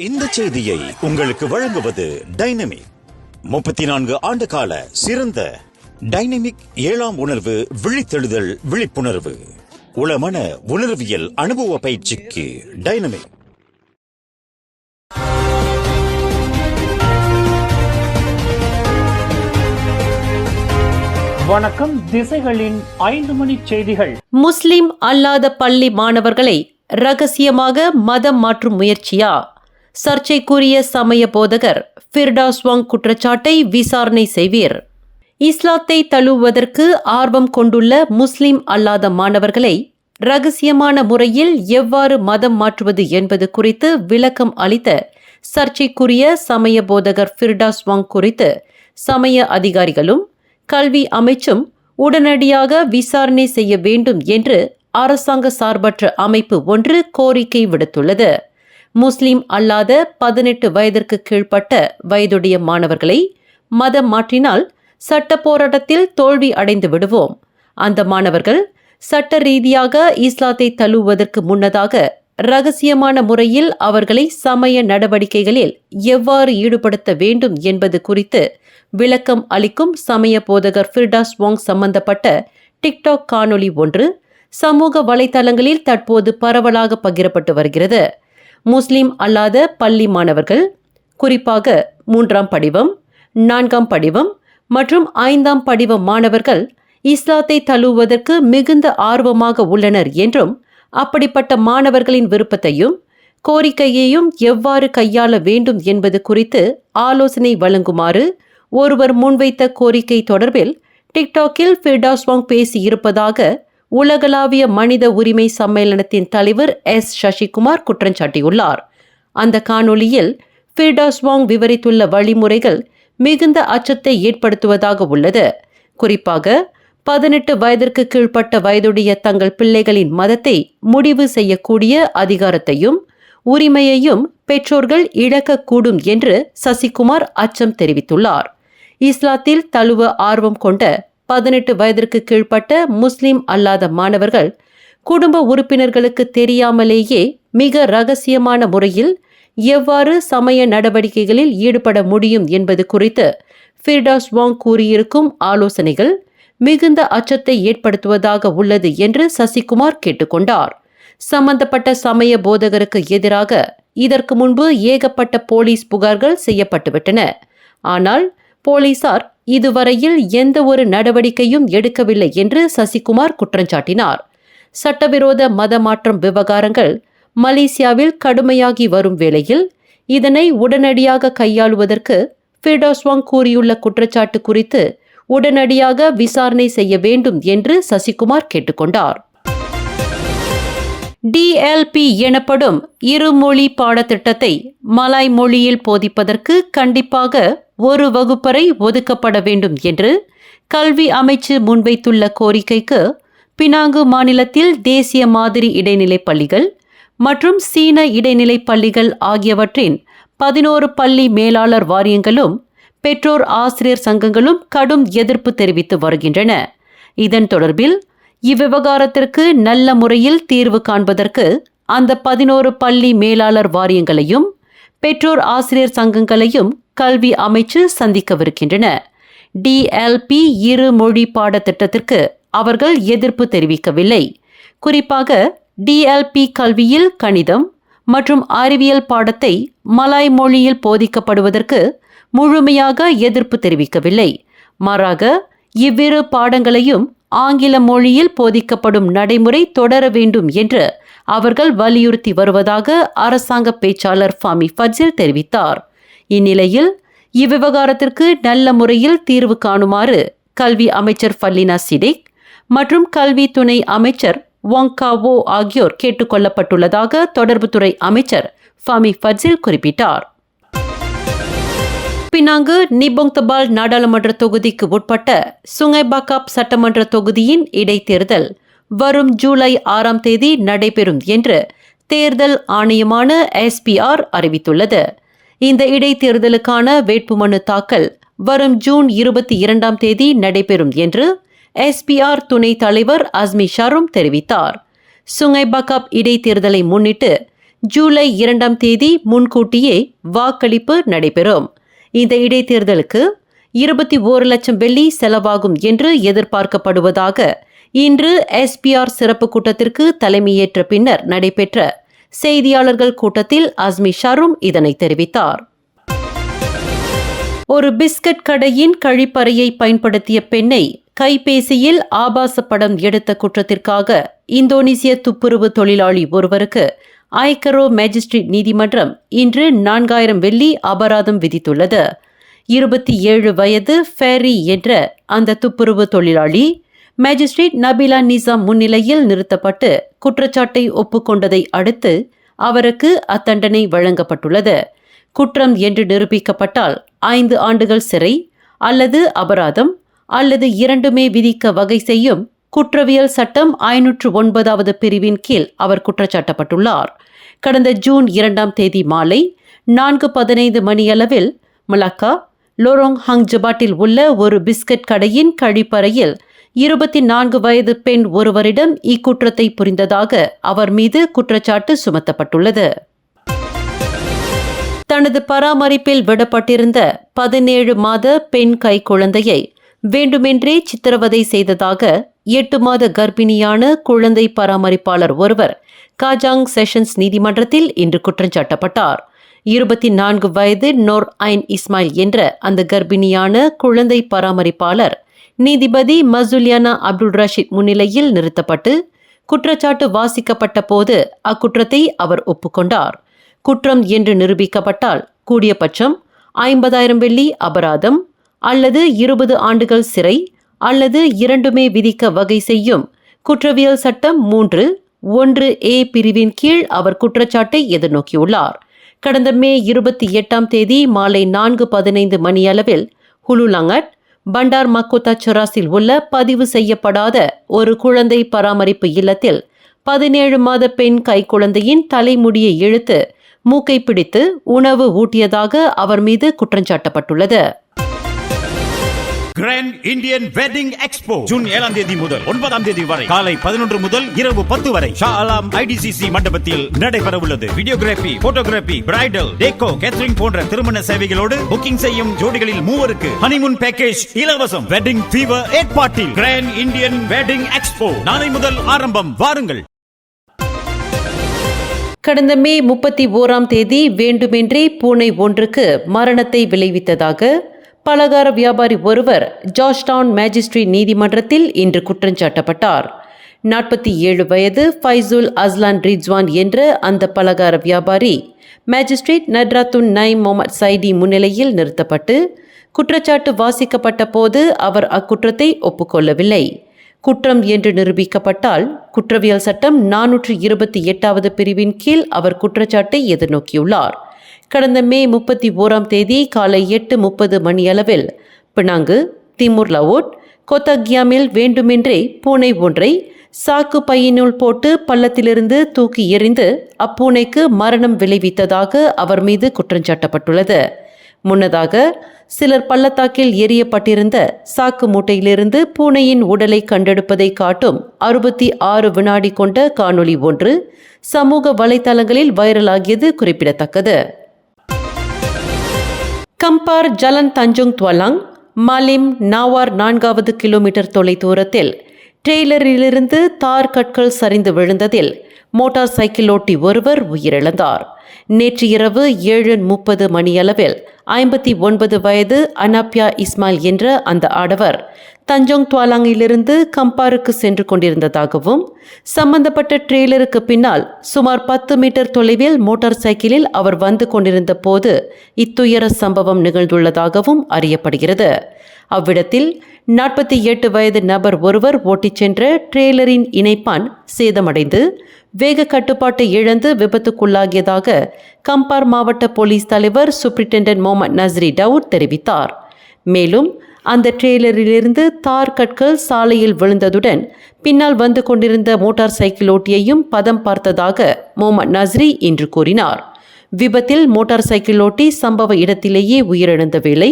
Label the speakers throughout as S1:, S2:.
S1: இந்த செய்தியை உங்களுக்கு வழங்குவது டைனமிக். 34 ஆண்டு கால சிறந்த டைனமிக் 7ஆம் உணர்வு விழித்தெழுதல் விழிப்புணர்வு உளமன உணர்வியல் அனுபவ பயிற்சிக்கு டைனமிக்.
S2: வணக்கம். திசைகளின் 5 மணி செய்திகள்.
S3: முஸ்லிம் அல்லாத பள்ளி மாணவர்களை ரகசியமாக மதம் மாற்றும் முயற்சியா? சர்ச்சைக்குரிய சமய போதகர் ஃபிர்டௌஸ் வாங் குற்றச்சாட்டை விசாரணை செய்வீர். இஸ்லாத்தை தழுவுவதற்கு ஆர்வம் கொண்டுள்ள முஸ்லிம் அல்லாத மாணவர்களை ரகசியமான முறையில் எவ்வாறு மதம் மாற்றுவது என்பது குறித்து விளக்கம் அளித்த சர்ச்சைக்குரிய சமய போதகர் ஃபிர்டௌஸ் வாங் குறித்து சமய அதிகாரிகளும் கல்வி அமைச்சும் உடனடியாக விசாரணை செய்ய வேண்டும் என்று அரசாங்க சார்பற்ற அமைப்பு ஒன்று கோரிக்கை விடுத்துள்ளது. முஸ்லிம் அல்லாத 18 வயதிற்கு கீழ்ப்பட்ட வயதுடைய மாணவர்களை மதம் மாற்றினால் சட்ட போராட்டத்தில் தோல்வி அடைந்து விடுவோம். அந்த மாணவர்கள் சட்ட ரீதியாக இஸ்லாத்தை தழுவுவதற்கு முன்னதாக இரகசியமான முறையில் அவர்களை சமய நடவடிக்கைகளில் எவ்வாறு ஈடுபடுத்த வேண்டும் என்பது குறித்து விளக்கம் அளிக்கும் சமய போதகர் ஃபிர்டௌஸ் வாங் சம்பந்தப்பட்ட டிக்டாக் காணொளி ஒன்று சமூக வலைதளங்களில் தற்போது பரவலாக பகிரப்பட்டு வருகிறது. முஸ்லிம் அல்லாத பள்ளி மாணவர்கள், குறிப்பாக 3ஆம் படிவம், 4ஆம் படிவம் மற்றும் 5ஆம் படிவ மாணவர்கள் இஸ்லாத்தை தழுவுவதற்கு மிகுந்த ஆர்வமாக உள்ளனர் என்றும் அப்படிப்பட்ட மாணவர்களின் விருப்பத்தையும் கோரிக்கையையும் எவ்வாறு கையாள வேண்டும் என்பது குறித்து ஆலோசனை வழங்குமாறு ஒருவர் முன்வைத்த கோரிக்கை தொடர்பில் டிக்டாக்கில் ஃபிர்டௌஸ் வாங் பேசியிருப்பதாக உலகளாவிய மனித உரிமை சம்மேளனத்தின் தலைவர் எஸ் சசிகுமார் குற்றம் சாட்டியுள்ளார். அந்த காணொளியில் ஃபிர்டௌஸ் வாங் விவரித்துள்ள வழிமுறைகள் மிகுந்த அச்சத்தை ஏற்படுத்துவதாக உள்ளது. குறிப்பாக 18 வயதிற்கு கீழ்ப்பட்ட வயதுடைய தங்கள் பிள்ளைகளின் மதத்தை முடிவு செய்யக்கூடிய அதிகாரத்தையும் உரிமையையும் பெற்றோர்கள் இழக்கக்கூடும் என்று சசிகுமார் அச்சம் தெரிவித்துள்ளார். இஸ்லாத்தில் தழுவ ஆர்வம் கொண்ட 18 வயதிற்கு கீழ்ப்பட்ட முஸ்லிம் அல்லாத மாணவர்கள் குடும்ப உறுப்பினர்களுக்கு தெரியாமலேயே மிக இரகசியமான முறையில் எவ்வாறு சமய நடவடிக்கைகளில் ஈடுபட முடியும் என்பது குறித்து ஃபிர்டௌஸ் வாங் கூறியிருக்கும் ஆலோசனைகள் மிகுந்த அச்சத்தை ஏற்படுத்துவதாக உள்ளது என்று சசிகுமார் கேட்டுக்கொண்டார். சம்பந்தப்பட்ட சமய போதகருக்கு எதிராக இதற்கு முன்பு ஏகப்பட்ட போலீஸ் புகார்கள் செய்யப்பட்டுவிட்டன. ஆனால் போலீசார் இதுவரையில் எந்த ஒரு நடவடிக்கையும் எடுக்கவில்லை என்று சசிகுமார் குற்றஞ்சாட்டினார். சட்டவிரோத மதமாற்றம் விவகாரங்கள் மலேசியாவில் கடுமையாகி வரும் வேளையில் இதனை உடனடியாக கையாளுவதற்கு ஃபிர்டௌஸ் வாங் கூறியுள்ள குற்றச்சாட்டு குறித்து உடனடியாக விசாரணை செய்ய வேண்டும் என்று சசிகுமார் கேட்டுக்கொண்டார். DLP எனப்படும் இருமொழி பாடத்திட்டத்தை மலாய் மொழியில் போதிப்பதற்கு கண்டிப்பாக ஒரு வகுப்பறை ஒதுக்கப்பட வேண்டும் என்று கல்வி அமைச்சு முன்வைத்துள்ள கோரிக்கைக்கு பினாங்கு மாநிலத்தில் தேசிய மாதிரி இடைநிலைப் பள்ளிகள் மற்றும் சீன இடைநிலைப் பள்ளிகள் ஆகியவற்றின் 11 பள்ளி மேலாளர் வாரியங்களும் பெற்றோர் ஆசிரியர் சங்கங்களும் கடும் எதிர்ப்பு தெரிவித்து வருகின்றன. இதன் தொடர்பில் இவ்விவகாரத்திற்கு நல்ல முறையில் தீர்வு காண்பதற்கு அந்த 11 பள்ளி மேலாளர் வாரியங்களையும் பெற்றோர் ஆசிரியர் சங்கங்களையும் கல்வி அமைச்சு சந்திக்கவிருக்கின்றன. DLP இருமொழி பாடத்திட்டத்திற்கு அவர்கள் எதிர்ப்பு தெரிவிக்கவில்லை. குறிப்பாக DLP கல்வியில் கணிதம் மற்றும் அறிவியல் பாடத்தை மலாய் மொழியில் போதிக்கப்படுவதற்கு முழுமையாக எதிர்ப்பு தெரிவிக்கவில்லை. மாறாக இவ்விரு பாடங்களையும் ஆங்கில மொழியில் போதிக்கப்படும் நடைமுறை தொடர வேண்டும் என்று அவர்கள் வலியுறுத்தி வருவதாக அரசாங்க பேச்சாளர் ஃபாமி ஃபட்சில் தெரிவித்தார். இந்நிலையில் இவ்விவகாரத்திற்கு நல்ல முறையில் தீர்வு காணுமாறு கல்வி அமைச்சர் ஃபல்லினா சிடிக் மற்றும் கல்வி துணை அமைச்சர் வாங் காவோ ஆகியோர் கேட்டுக்கொள்ளப்பட்டுள்ளதாக தொடர்புத்துறை அமைச்சர் ஃபாமி ஃபட்சில் குறிப்பிட்டார். பினாங்கு நிபோங் தபால் நாடாளுமன்ற தொகுதிக்கு உட்பட்ட சுங்கை பக்காப் சட்டமன்ற தொகுதியின் இடைத்தேர்தல் வரும் ஜூலை 6ஆம் தேதி நடைபெறும் என்று தேர்தல் ஆணையமான SPR அறிவித்துள்ளது. இந்த இடைத்தேர்தலுக்கான வேட்புமனு தாக்கல் வரும் ஜூன் 22ஆம் தேதி நடைபெறும் என்று SPR துணை தலைவர் அஸ்மி ஷாரும் தெரிவித்தார். சுங்கை பக்காப் இடைத்தேர்தலை முன்னிட்டு ஜூலை 2ஆம் தேதி முன்கூட்டியே வாக்களிப்பு நடைபெறும். இந்த இடைத்தேர்தலுக்கு 21 லட்சம் வெள்ளி செலவாகும் என்று எதிர்பார்க்கப்படுவதாக இன்று SPR சிறப்பு கூட்டத்திற்கு தலைமையேற்ற பின்னர் நடைபெற்ற செய்தியாளர்கள் கூட்டத்தில் அஸ்மி ஷரும் இதனை தெரிவித்தார். ஒரு பிஸ்கட் கடையின் கழிப்பறையை பயன்படுத்திய பெண்ணை கைபேசியில் ஆபாச படம் எடுத்த குற்றத்திற்காக இந்தோனேசிய துப்புரவு தொழிலாளி ஒருவருக்கு ஐகரோ மேஜிஸ்ட்ரேட் நீதிமன்றம் இன்று 4000 வெள்ளி அபராதம் விதித்துள்ளது. 27 வயது ஃபேரி என்ற அந்த துப்புரவு தொழிலாளி மேஜிஸ்ட்ரேட் நபிலா நிசாம் முன்னிலையில் நிறுத்தப்பட்டு குற்றச்சாட்டை ஒப்புக்கொண்டதை அடுத்து அவருக்கு அத்தண்டனை வழங்கப்பட்டுள்ளது. குற்றம் என்று நிரூபிக்கப்பட்டால் 5 ஆண்டுகள் சிறை அல்லது அபராதம் அல்லது இரண்டுமே விதிக்க வகை செய்யும் குற்றவியல் சட்டம் 509வது பிரிவின் கீழ் அவர் குற்றச்சாட்டப்பட்டுள்ளார். கடந்த ஜூன் 2ஆம் தேதி மாலை 4:15 மணியளவில் மலாக்கா லோரோங் ஹங்ஜபாட்டில் உள்ள ஒரு பிஸ்கட் கடையின் கழிப்பறையில் 24 வயது பெண் ஒருவரிடம் இக்குற்றத்தை புரிந்ததாக அவர் மீது குற்றச்சாட்டு சுமத்தப்பட்டுள்ளது. தனது பராமரிப்பில் விடப்பட்டிருந்த 17 மாத பெண் கைக்குழந்தையை வேண்டுமென்றே சித்திரவதை செய்ததாக 8 மாத கர்ப்பிணியான குழந்தை பராமரிப்பாளர் ஒருவர் காஜாங் செஷன்ஸ் நீதிமன்றத்தில் இன்று குற்றஞ்சாட்டப்பட்டார். 24 வயது நோர் ஐன் இஸ்மாயில் என்ற அந்த கர்ப்பிணியான குழந்தை பராமரிப்பாளர் நீதிபதி மசுலியானா அப்துல் ரஷீத் முன்னிலையில் நிறுத்தப்பட்டு குற்றச்சாட்டு வாசிக்கப்பட்ட போது அக்குற்றத்தை அவர் ஒப்புக்கொண்டார். குற்றம் என்று நிரூபிக்கப்பட்டால் கூடியபட்சம் 50,000 வெள்ளி அபராதம் அல்லது 20 ஆண்டுகள் சிறை அல்லது இரண்டுமே விதிக்க வகை செய்யும் குற்றவியல் சட்டம் 3(1)A பிரிவின் கீழ் அவர் குற்றச்சாட்டை எதிர்நோக்கியுள்ளார். கடந்த மே 28ஆம் தேதி மாலை 4:15 மணியளவில் ஹுலுலாங்கட் பண்டார் மக்கோத்தா சராஸில் உள்ள பதிவு செய்யப்படாத ஒரு குழந்தை பராமரிப்பு இல்லத்தில் 17 மாத பெண் கைக்குழந்தையின் தலைமுடியை இழுத்து மூக்கை பிடித்து உணவு ஊட்டியதாக அவர் மீது குற்றஞ்சாட்டப்பட்டுள்ளது.
S1: Grand Indian Wedding Expo June 7ஆம் தேதி முதல் 9ஆம் தேதி வரை காலை 11 முதல் இரவு 10 வரை ஷா அலாம் IDCC மண்டபத்தில் நடைபெறவுள்ளது. Videography, photography, bridal, taco, catering போன்ற திருமண சேவைகளோடு புக்கிங் செய்யும் ஜோடிகளில் 3 ஹனிமூன் பேக்கேஜ் இலவசம். வெட்டிங் ஃபீவர் ஏற்பாட்டில் கிராண்ட் இந்தியன் வெட்டிங் எக்ஸ்போ நாளை முதல் ஆரம்பம். வாருங்கள்.
S3: கடந்த மே 31ஆம் தேதி வேண்டுமென்றே பூனை ஒன்றுக்கு மரணத்தை விளைவித்ததாக பலகார வியாபாரி ஒருவர் ஜார்ஜ்டவுன் மேஜிஸ்ட்ரேட் நீதிமன்றத்தில் இன்று குற்றஞ்சாட்டப்பட்டார். 47 வயது ஃபைசுல் அஸ்லான் ரிஜ்வான் என்ற அந்த பலகார வியாபாரி மேஜிஸ்ட்ரேட் நட்ராத்துன் நைம் முகமது சைடி முன்னிலையில் நிறுத்தப்பட்டு குற்றச்சாட்டு வாசிக்கப்பட்ட போது அவர் அக்குற்றத்தை ஒப்புக்கொள்ளவில்லை. குற்றம் என்று நிரூபிக்கப்பட்டால் குற்றவியல் சட்டம் 428வது பிரிவின் கீழ் அவர் குற்றச்சாட்டை எதிர்நோக்கியுள்ளார். கடந்த மே 31ஆம் தேதி காலை 8:30 மணியளவில் பினாங்கு, திமுர் லவோட், கொத்தக்யாமில் வேண்டுமென்றே பூனை ஒன்றை சாக்கு பையினுள் போட்டு பள்ளத்திலிருந்து தூக்கி எறிந்து அப்பூனைக்கு மரணம் விளைவித்ததாக அவர் மீது குற்றஞ்சாட்டப்பட்டுள்ளது. முன்னதாக சிலர் பள்ளத்தாக்கில் எரியப்பட்டிருந்த சாக்கு மூட்டையிலிருந்து பூனையின் உடலை கண்டெடுப்பதை காட்டும் 66 வினாடி கொண்ட காணொளி ஒன்று சமூக வலைதளங்களில் வைரலாகியது குறிப்பிடத்தக்கது. கம்பார் ஜலன் தஞ்சோங் துவலாங் மாலிம் நாவார் 4வது கிலோமீட்டர் தொலைதூரத்தில் ட்ரெய்லரிலிருந்து தார் கற்கள் சரிந்து விழுந்ததில் மோட்டார் சைக்கிள் ஓட்டி ஒருவர் உயிரிழந்தார். நேற்று இரவு 7:30 மணியளவில் 59 வயது அனாப்யா இஸ்மாயில் என்ற அந்த ஆடவர் தஞ்சோங் துவாலாங்கிலிருந்து கம்பாருக்கு சென்று கொண்டிருந்ததாகவும் சம்பந்தப்பட்ட ட்ரெய்லருக்கு பின்னால் சுமார் 10 மீட்டர் தொலைவில் மோட்டார் சைக்கிளில் அவர் வந்து கொண்டிருந்த போது இத்துயர சம்பவம் நிகழ்ந்துள்ளதாகவும் அறியப்படுகிறது. அவ்விடத்தில் 48 வயது நபர் ஒருவர் ஓட்டிச் சென்ற ட்ரெய்லரின் இணைப்பான் சேதமடைந்து வேக கட்டுப்பாட்டை இழந்து விபத்துக்குள்ளாகியதாக கம்பார் மாவட்ட போலீஸ் தலைவர் சூப்பரிண்டென்டென்ட் முகமது நஸ்ரி டவுட் தெரிவித்தார். மேலும் அந்த ட்ரெய்லரிலிருந்து தார் கற்கள் சாலையில் விழுந்ததுடன் பின்னால் வந்து கொண்டிருந்த மோட்டார் சைக்கிள் ஓட்டியையும் பதம் பார்த்ததாக முகமது நஸ்ரி இன்று கூறினார். விபத்தில் மோட்டார் சைக்கிள் ஓட்டி சம்பவ இடத்திலேயே உயிரிழந்த வேளை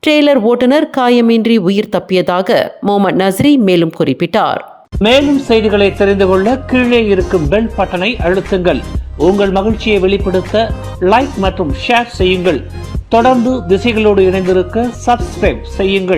S3: ட்ரெய்லர் ஓட்டுநர் காயமின்றி உயிர் தப்பியதாக முகமது நஸ்ரி மேலும் குறிப்பிட்டார்.
S2: மேலும் செய்திகளை தெரிந்து கொள்ள கீழே இருக்கும் பெல் பட்டனை அழுத்துங்கள். உங்கள் மகிழ்ச்சியை வெளிப்படுத்த லைக் மற்றும் ஷேர் செய்யுங்கள். தொடர்ந்து திசைகளோடு இணைந்திருக்க சப்ஸ்கிரைப் செய்யுங்கள்.